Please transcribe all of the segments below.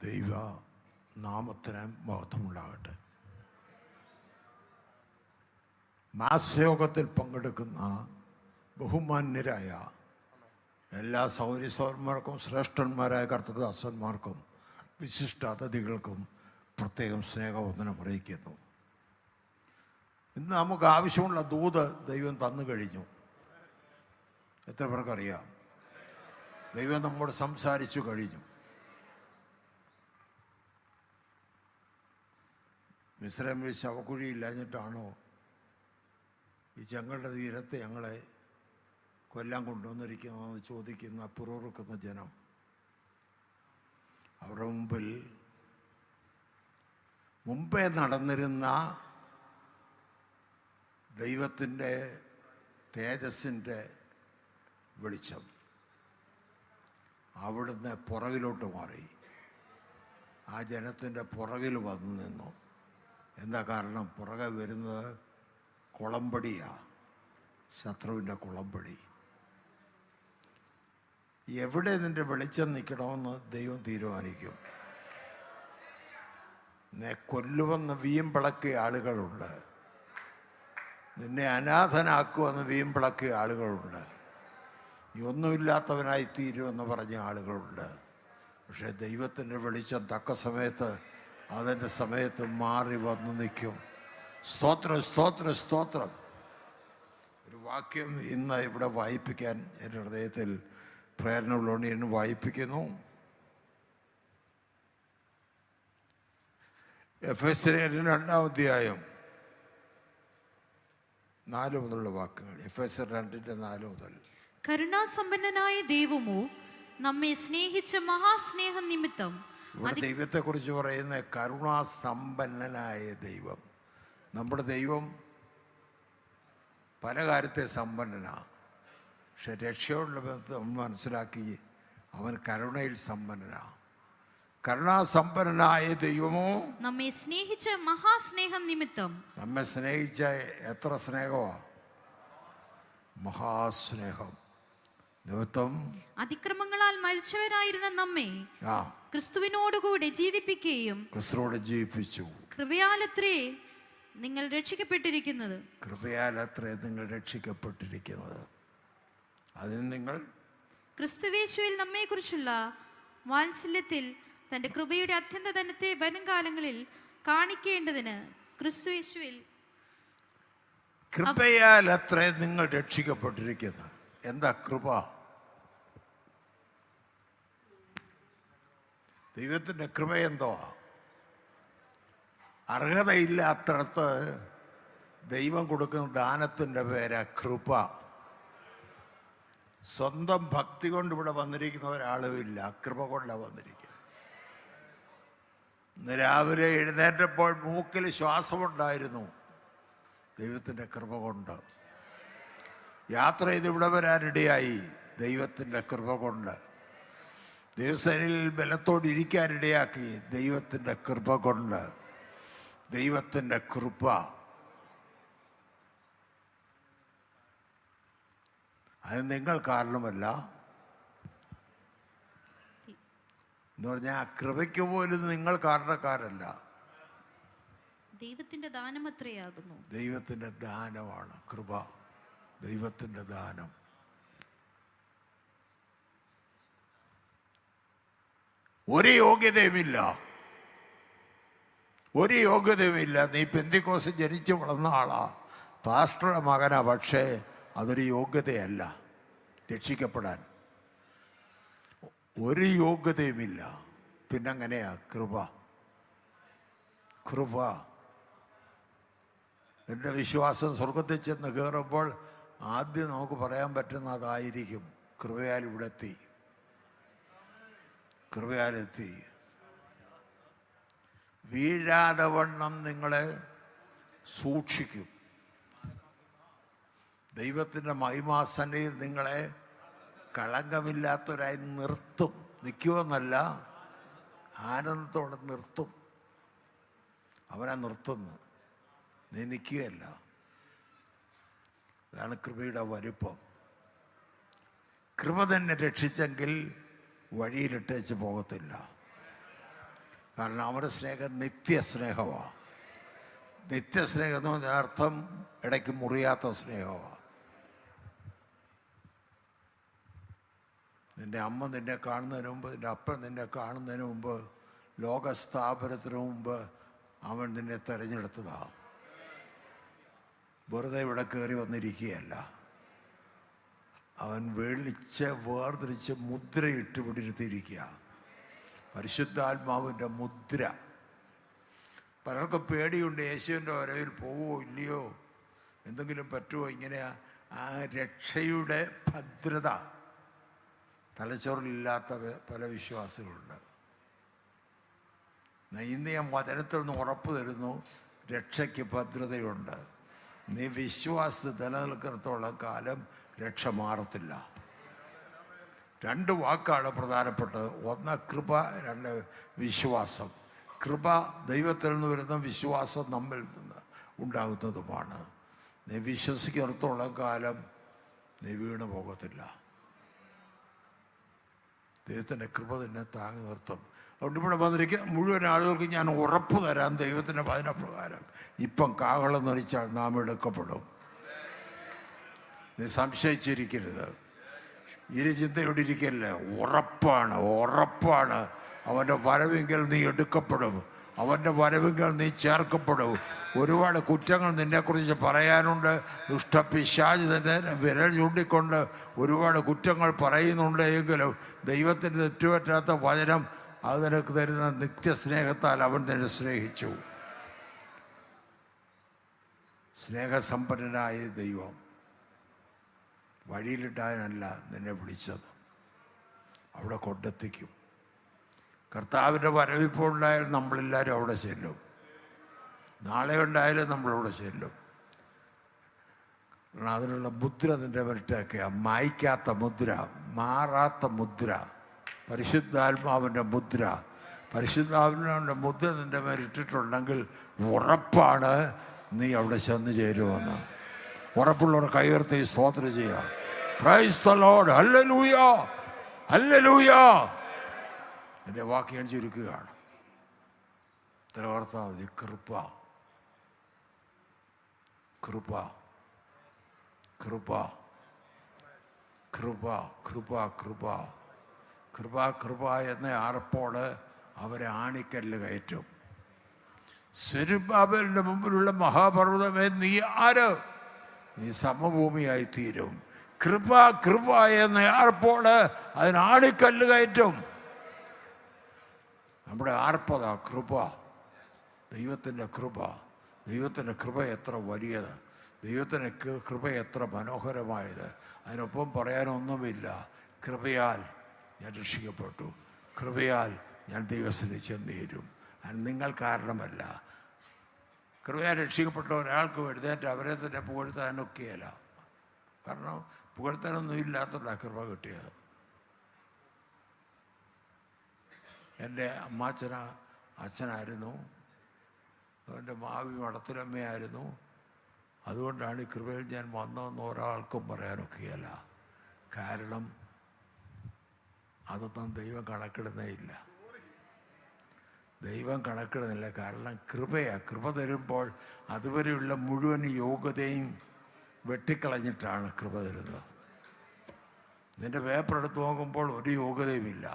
ദൈവ നാമത്തിന് മഹത്വമുണ്ടാകട്ടെ. മാസയോഗത്തിൽ പങ്കെടുക്കുന്ന ബഹുമാന്യരായ എല്ലാ സൗരസൗരന്മാർക്കും ശ്രേഷ്ഠന്മാരായ കർത്തൃദാസന്മാർക്കും വിശിഷ്ട അതിഥികൾക്കും പ്രത്യേകം സ്നേഹവന്ദനം അറിയിക്കുന്നു. ഇന്ന് നമുക്ക് ആവശ്യമുള്ള ദൂത് ദൈവം തന്നു കഴിഞ്ഞു. എത്ര പേർക്കറിയാം? ദൈവം നമ്മോട് സംസാരിച്ചു കഴിഞ്ഞു. മിസ്രൈമിൽ ശവക്കുഴി ഇല്ലാഞ്ഞിട്ടാണോ ഈ ചെങ്ങളുടെ തീരത്ത് ഞങ്ങളെ കൊല്ലാൻ കൊണ്ടുവന്നിരിക്കുന്നതെന്ന് ചോദിക്കുന്ന പിറുറുക്കുന്ന ജനം. അവരുടെ മുമ്പിൽ മുമ്പേ നടന്നിരുന്ന ദൈവത്തിൻ്റെ തേജസ്സിൻ്റെ വെളിച്ചം അവിടുന്ന് പുറകിലോട്ട് മാറി. ആ ജനത്തിൻ്റെ പുറകിൽ വന്നു നിന്നു. എന്താ കാരണം? പുറകെ വരുന്നത് കുളമ്പടിയാണ്, ശത്രുവിൻ്റെ കുളമ്പടി. എവിടെ നിൻ്റെ വെളിച്ചം നിൽക്കണമെന്ന് ദൈവം തീരുമാനിക്കും. നിന്നെ കൊല്ലുമെന്ന് വീമ്പിളക്കിയ ആളുകളുണ്ട്, നിന്നെ അനാഥനാക്കുമെന്ന് വീമ്പിളക്കിയ ആളുകളുണ്ട്, നീ ഒന്നുമില്ലാത്തവനായി തീരുമെന്ന് പറഞ്ഞ ആളുകളുണ്ട്. പക്ഷേ ദൈവത്തിൻ്റെ വെളിച്ചം തക്ക സമയത്ത് അതിൻ്റെ സമയത്ത് മാറി വന്നു നിൽക്കും. സ്തോത്രം, സ്തോത്രം, സ്തോത്രം. ഒരു വാക്യം ഇന്ന് ഇവിടെ വായിപ്പിക്കാൻ എൻ്റെ ഹൃദയത്തിൽ പ്രേരണയുള്ളതുകൊണ്ട് എന്നെ വായിപ്പിക്കുന്നു. എഫെസ്യർ 2 അധ്യായം 4 മുതലുള്ള വാക്കുകൾ. എഫെസ്യർ 2:4 മുതൽ. കരുണാസമ്പന്നനായ ദൈവമോ നമ്മെ സ്നേഹിച്ച മഹാസ്നേഹം നിമിത്തം. ഇവിടെ ദൈവത്തെക്കുറിച്ച് പറയുന്ന കരുണാസമ്പന്നനായ ദൈവം. നമ്മുടെ ദൈവം പല കാര്യത്തെ സമ്പന്നനാണ്. പക്ഷെ രക്ഷയുള്ള ബന്ധം നമ്മൾ മനസ്സിലാക്കി അവൻ കരുണയിൽ സമ്പന്നനാണ്. കരുണാസമ്പന്നനായ ദൈവമോ നമ്മെ സ്നേഹിച്ച മഹാസ്നേഹം നിമിത്തം. നമ്മെ സ്നേഹിച്ച എത്ര സ്നേഹമാണ്! മഹാസ്നേഹം നിമിത്തം അതിക്രമങ്ങളാൽ മരിച്ചവരായിരുന്ന നമ്മെ ക്രിസ്തുവിനോടുകൂടെ ജീവിപ്പിക്കുകയും ക്രിസ്തുവോട് ജീവിപ്പിച്ചു. കൃപയാലത്രേ നിങ്ങൾ രക്ഷിക്കപ്പെട്ടിരിക്കുന്നത്. കൃപയാലത്രേ നിങ്ങൾ രക്ഷിക്കപ്പെട്ടിരിക്കുന്നത്. അതിന് നിങ്ങൾ ക്രിസ്തുവേശുവിൽ നമ്മെ കുറിച്ചുള്ള വാത്സല്യത്തിൽ തന്റെ കൃപയുടെ അത്യന്തധനത്തെ വരും കാലങ്ങളിൽ കാണിക്കേണ്ടതിന് ക്രിസ്തുവേശുവിൽ കൃപയാലത്രേ നിങ്ങൾ രക്ഷിക്കപ്പെട്ടിരിക്കുന്നത്. എന്താ കൃപ? ദൈവത്തിൻ്റെ കൃപ എന്തോ? അർഹതയില്ലാത്തടത്ത് ദൈവം കൊടുക്കുന്ന ദാനത്തിൻ്റെ പേരാ കൃപ. സ്വന്തം ഭക്തി കൊണ്ട് ഇവിടെ വന്നിരിക്കുന്ന ഒരാളുമില്ല, കൃപ കൊണ്ടാണ് വന്നിരിക്കുന്നത്. ഇന്ന് രാവിലെ എഴുന്നേറ്റപ്പോൾ മൂക്കിൽ ശ്വാസമുണ്ടായിരുന്നു, ദൈവത്തിൻ്റെ കൃപ കൊണ്ട്. യാത്ര ചെയ്ത് ഇവിടെ വരാനിടയായി, ദൈവത്തിൻ്റെ കൃപ കൊണ്ട്. ദൈവസേനയിൽ ബലത്തോടെ ഇരിക്കാനിടയാക്കി, ദൈവത്തിൻ്റെ കൃപ കൊണ്ട്. ദൈവത്തിൻ്റെ കൃപ. അത് നിങ്ങൾ കാരണമല്ല എന്ന് പറഞ്ഞാൽ ആ കൃപയ്ക്ക് പോലും നിങ്ങൾ കാരണക്കാരല്ല. ദൈവത്തിൻ്റെ ദാനം അത്രയാകുന്നു. ദൈവത്തിൻ്റെ ദാനമാണ് കൃപ. ദൈവത്തിൻ്റെ ദാനം. ഒരു യോഗ്യതയുമില്ല, ഒരു യോഗ്യതയുമില്ല. നീ പെന്തിക്കോസ് ജനിച്ചു വളർന്ന ആളാ, പാസ്റ്ററുടെ മകനാ, പക്ഷേ അതൊരു യോഗ്യതയല്ല രക്ഷിക്കപ്പെടാൻ. ഒരു യോഗ്യതയുമില്ല. പിന്നെങ്ങനെയാ കൃപ? കൃപ. എൻ്റെ വിശ്വാസം സ്വർഗത്തിൽ ചെന്ന് കയറുമ്പോൾ ആദ്യം നമുക്ക് പറയാൻ പറ്റുന്ന അതായിരിക്കും, കൃപയാൽ ഇവിടെ എത്തി, കൃപയാലെത്തി. വീഴാതെ വണ്ണം നിങ്ങളെ സൂക്ഷിക്കും. ദൈവത്തിൻ്റെ മഹിമാസന്നയിൽ നിങ്ങളെ കളങ്കമില്ലാത്തവരായി നിർത്തും. നിൽക്കുമെന്നല്ല, ആനന്ദത്തോടെ നിർത്തും. അവനെ നിർത്തുന്നു, നീ നിൽക്കുകയല്ല. അതാണ് കൃപയുടെ വലുപ്പം. കൃപ തന്നെ രക്ഷിച്ചെങ്കിൽ വഴിയിലിട്ടേച്ച് പോകത്തില്ല. കാരണം അവരുടെ സ്നേഹം നിത്യസ്നേഹമാണ്. നിത്യസ്നേഹം എന്ന് പറഞ്ഞാൽ അർത്ഥം ഇടയ്ക്ക് മുറിയാത്ത സ്നേഹമാണ്. നിൻ്റെ അമ്മ നിന്നെ കാണുന്നതിന് മുമ്പ്, നിൻ്റെ അപ്പൻ നിന്നെ കാണുന്നതിന് മുമ്പ്, ലോകസ്ഥാപനത്തിന് മുമ്പ് അവൻ നിന്നെ തിരഞ്ഞെടുത്തതാണ്. വെറുതെ ഇവിടെ കയറി വന്നിരിക്കുകയല്ല. അവൻ വേർതിരിച്ച് മുദ്രയിട്ട് വിടിരുത്തിയിരിക്കുക. പരിശുദ്ധാത്മാവിൻ്റെ മുദ്ര. പലർക്കും പേടിയുണ്ട്, യേശുവിൻ്റെ വരവിൽ പോവുമോ ഇല്ലയോ, എന്തെങ്കിലും പറ്റുമോ. ഇങ്ങനെ ആ രക്ഷയുടെ ഭദ്രത തലച്ചോറിലില്ലാത്ത പല വിശ്വാസികളുണ്ട്. ഇന്ന് ഞാൻ വചനത്തിൽ നിന്ന് ഉറപ്പ് തരുന്നു, രക്ഷയ്ക്ക് ഭദ്രതയുണ്ട്. നീ വിശ്വാസത്തിൽ നിലനിൽക്കുന്നിടത്തോളം കാലം രക്ഷ മാറത്തില്ല. 2 വാക്കാണ് പ്രധാനപ്പെട്ടത്. ഒന്ന് കൃപ, 2 വിശ്വാസം. കൃപ ദൈവത്തിൽ നിന്ന് വരുന്ന, വിശ്വാസം നമ്മിൽ നിന്ന് ഉണ്ടാകുന്നതുമാണ്. നീ വിശ്വസിക്കുന്നിടത്തോളം കാലം നീ വീണു പോകത്തില്ല. ദൈവത്തിൻ്റെ കൃപ നിന്നെ താങ്ങി നിർത്തും. അതുകൊണ്ട് ഇവിടെ വന്നിരിക്കുന്ന മുഴുവൻ ആളുകൾക്ക് ഞാൻ ഉറപ്പ് തരാം, ദൈവത്തിൻ്റെ വചനപ്രകാരം ഇപ്പം കാഹളം നരിച്ചാൽ നാം എടുക്കപ്പെടും. നീ സംശയിച്ചിരിക്കരുത്, ഇരുചിന്തയോടെ ഇരിക്കല്ലേ. ഉറപ്പാണ്. അവൻ്റെ വരവെങ്കിൽ നീ എടുക്കപ്പെടും. അവൻ്റെ വരവെങ്കിൽ നീ ചേർക്കപ്പെടും. ഒരുപാട് കുറ്റങ്ങൾ നിന്നെക്കുറിച്ച് പറയാനുണ്ട്. ദുഷ്ടപിശാച് തന്നെ വിരൽ ചൂണ്ടിക്കൊണ്ട് ഒരുപാട് കുറ്റങ്ങൾ പറയുന്നുണ്ട്. എങ്കിലും ദൈവത്തിൻ്റെ തെറ്റുപറ്റാത്ത വചനം അത് നിനക്ക് തരുന്ന നിത്യസ്നേഹത്താൽ അവൻ നിന്നെ സ്നേഹിച്ചു. സ്നേഹസമ്പന്നനായ ദൈവം വഴിയിലിട്ടാനല്ല നിന്നെ വിളിച്ചത്, അവിടെ കൊണ്ടെത്തിക്കും. കർത്താവിൻ്റെ വരവിപ്പോൾ ഉണ്ടായാലും നമ്മളെല്ലാവരും അവിടെ ചെല്ലും. നാളെ ഉണ്ടായാലും നമ്മളവിടെ ചെല്ലും. കാരണം അതിനുള്ള മുദ്ര നിൻ്റെ വരട്ടൊക്കെയാ. മായ്ക്കാത്ത മുദ്ര, മാറാത്ത മുദ്ര, പരിശുദ്ധാത്മാവിൻ്റെ മുദ്ര. പരിശുദ്ധാത്മാവിൻ്റെ മുദ്ര നിൻ്റെ മേലിട്ടിട്ടുണ്ടെങ്കിൽ ഉറപ്പാണ് നീ അവിടെ ചെന്ന് ചേരുമെന്ന്. ഉറപ്പുള്ളവർ കൈയുയർത്തി സ്തോത്രം ചെയ്യുക. Praise the Lord. Hallelujah, hallelujah. എൻ്റെ വാക്ക് ഞാൻ ചുരുക്കുകയാണ്. ഇത്ര ഓർത്താൽ മതി. കൃപ, കൃപ, കൃപ, കൃപ, കൃപ, കൃപ, കൃപ, കൃപ എന്ന ആർപ്പോട് അവരെ ആണിക്കല്ല് കയറ്റും. സെരുബ്ബാബേലിൻ്റെ മുമ്പിലുള്ള മഹാപർവ്വതമേ നീ ആര്? നീ സമഭൂമിയായി തീരും. കൃപ, കൃപ എന്ന ആർപ്പോട് അതിനാണിക്കല്ല് കയറ്റും. നമ്മുടെ ആർപ്പത കൃപ, ദൈവത്തിൻ്റെ കൃപ. ദൈവത്തിൻ്റെ കൃപ എത്ര വലിയത്, ദൈവത്തിൻ്റെ കൃപ എത്ര മനോഹരമായത്. അതിനൊപ്പം പറയാനൊന്നുമില്ല. കൃപയാൽ ഞാൻ രക്ഷിക്കപ്പെട്ടു, കൃപയാൽ ഞാൻ ദൈവത്തിന് ചെന്നേരും. അത് നിങ്ങൾ കാരണമല്ല. കൃപയാൽ രക്ഷിക്കപ്പെട്ട ഒരാൾക്ക് എഴുന്നേറ്റ് അവരെ തന്നെ പുകഴ്ത്താനൊക്കെയല്ല. കാരണം പുകഴ്ത്താനൊന്നും ഇല്ലാത്തതാണ് കൃപ കിട്ടിയത്. എൻ്റെ അച്ഛനായിരുന്നു, എൻ്റെ മാവി മടത്തിലമ്മയായിരുന്നു. അതുകൊണ്ടാണ് ഈ കൃപയിൽ ഞാൻ വന്നതെന്ന് ഒരാൾക്കും പറയാനൊക്കെയല്ല. കാരണം അതൊന്നും ദൈവം കണക്കിടുന്നേ ഇല്ല. ദൈവം കണക്കിടുന്നില്ല. കാരണം കൃപയാണ്. കൃപ തരുമ്പോൾ അതുവരെയുള്ള മുഴുവൻ യോഗ്യതയും വെട്ടിക്കളഞ്ഞിട്ടാണ് കൃപ തരുന്നത്. നിൻ്റെ പേപ്പർ എടുത്ത് നോക്കുമ്പോൾ ഒരു യോഗ്യതയുമില്ല.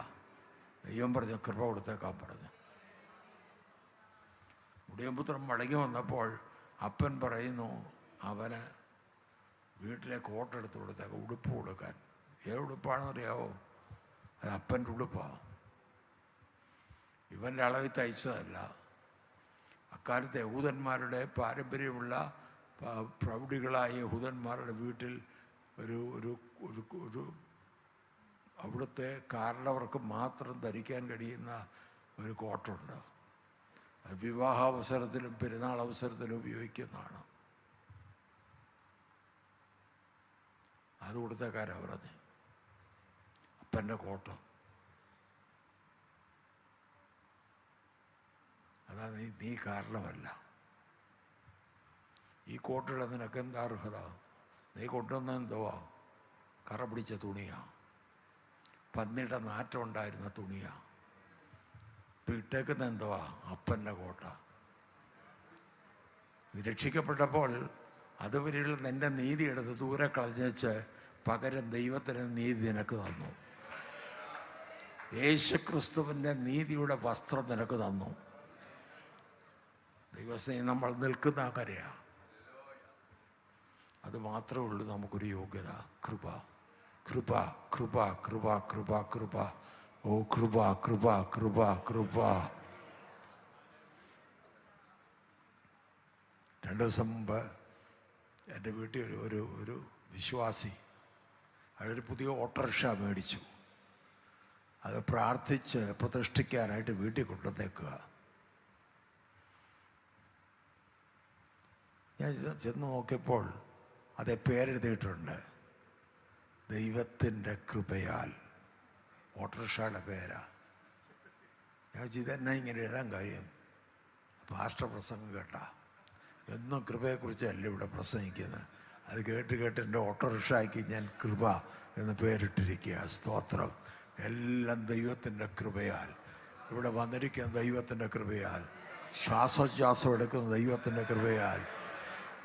ദൈവം പറഞ്ഞു കൃപ കൊടുത്തേക്കാൻ പറഞ്ഞു. മുടിയമ്പുത്രം മടങ്ങി വന്നപ്പോൾ അപ്പൻ പറയുന്നു അവന് വീട്ടിലെ കോട്ടെടുത്ത് കൊടുത്തേക്കാം, ഉടുപ്പ് കൊടുക്കാൻ. ഏത് ഉടുപ്പാണെന്നറിയാവോ? അത് അപ്പൻ്റെ ഉടുപ്പാണ്. ഇവൻ്റെ അളവിൽ തയ്ച്ചതല്ല. അക്കാലത്തെ യഹൂദന്മാരുടെ പാരമ്പര്യമുള്ള പ്രൗഢികളായ യഹൂദന്മാരുടെ വീട്ടിൽ ഒരു ഒരു ഒരു അവിടുത്തെ കാരണവർക്ക് മാത്രം ധരിക്കാൻ കഴിയുന്ന ഒരു കോട്ടുണ്ട്. അത് വിവാഹാവസരത്തിലും പെരുന്നാൾ അവസരത്തിലും ഉപയോഗിക്കുന്നതാണ്. അത് കൊടുത്തേക്കാരാണ് പറഞ്ഞത്. അപ്പൻ്റെ കോട്ട്. അതാ നീ കാരണമല്ല. ഈ കോട്ടിടെ നിനക്ക് എന്താ അർഹത? നീ കൊണ്ടുവന്ന എന്തുവാ? കറ പിടിച്ച തുണിയാണ്, പന്നിയുടെ നാറ്റം ഉണ്ടായിരുന്ന തുണിയാണ്. ഇപ്പം ഇട്ടേക്കുന്ന എന്തുവാ? അപ്പൻ്റെ കോട്ട. രക്ഷിക്കപ്പെട്ടപ്പോൾ അതുവരെയുള്ള നിൻ്റെ നീതി എടുത്ത് ദൂരെ കളഞ്ഞേച്ച് പകരം ദൈവത്തിന് നീതി നിനക്ക് തന്നു. യേശുക്രിസ്തുവിൻ്റെ നീതിയുടെ വസ്ത്രം നിനക്ക് തന്നു. ദൈവസ്നേഹം നമ്മൾ നിൽക്കുന്ന ആ കരയാണ്. അത് മാത്രമേ ഉള്ളൂ നമുക്കൊരു യോഗ്യത. കൃപ, കൃപ, കൃപ, കൃപ, കൃപ, കൃപ. ഓ കൃപ, കൃപ, കൃപ, കൃപ. 2 ദിവസം മുമ്പ് എൻ്റെ വീട്ടിൽ ഒരു വിശ്വാസി അയാളൊരു പുതിയ ഓട്ടോറിക്ഷ മേടിച്ചു. അത് പ്രാർത്ഥിച്ച് പ്രതിഷ്ഠിക്കാനായിട്ട് വീട്ടിൽ കൊണ്ടുവന്നേക്കുക. ഞാൻ ചെന്ന് നോക്കിയപ്പോൾ അതേ പേരെഴുതിയിട്ടുണ്ട്, ദൈവത്തിൻ്റെ കൃപയാൽ. ഓട്ടോറിക്ഷയുടെ പേരാ. ഞാൻ ഇതെന്നാ ഇങ്ങനെ എഴുതാൻ കാര്യം? പാസ്റ്റർ പ്രസംഗം കേട്ട എന്നും കൃപയെക്കുറിച്ചല്ല ഇവിടെ പ്രസംഗിക്കുന്നത്. അത് കേട്ട് കേട്ട് എൻ്റെ ഓട്ടോറിക്ഷയ്ക്ക് ഞാൻ കൃപ എന്ന് പേരിട്ടിരിക്കുക. സ്തോത്രം. എല്ലാം ദൈവത്തിൻ്റെ കൃപയാൽ. ഇവിടെ വന്നിരിക്കുന്ന ദൈവത്തിൻ്റെ കൃപയാൽ. ശ്വാസോച്ഛ്വാസം എടുക്കുന്ന ദൈവത്തിൻ്റെ കൃപയാൽ.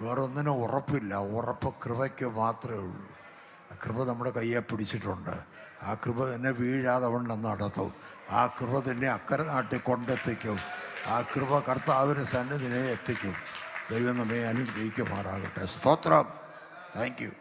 വേറൊന്നിനും ഉറപ്പില്ല. ഉറപ്പ് കൃപയ്ക്ക് മാത്രമേ ഉള്ളൂ. ആ കൃപ നമ്മുടെ കയ്യെ പിടിച്ചിട്ടുണ്ട്. ആ കൃപ തന്നെ വീഴാതെ വണ്ണം നടത്തും. ആ കൃപ തന്നെ അക്കരെ നാട്ടിൽ കൊണ്ടെത്തിക്കും. ആ കൃപ കർത്താവിന് സന്നിധിനെ എത്തിക്കും. ദൈവം നമ്മെ അനുഗ്രഹിക്കുമാറാകട്ടെ. സ്തോത്രം. Thank you.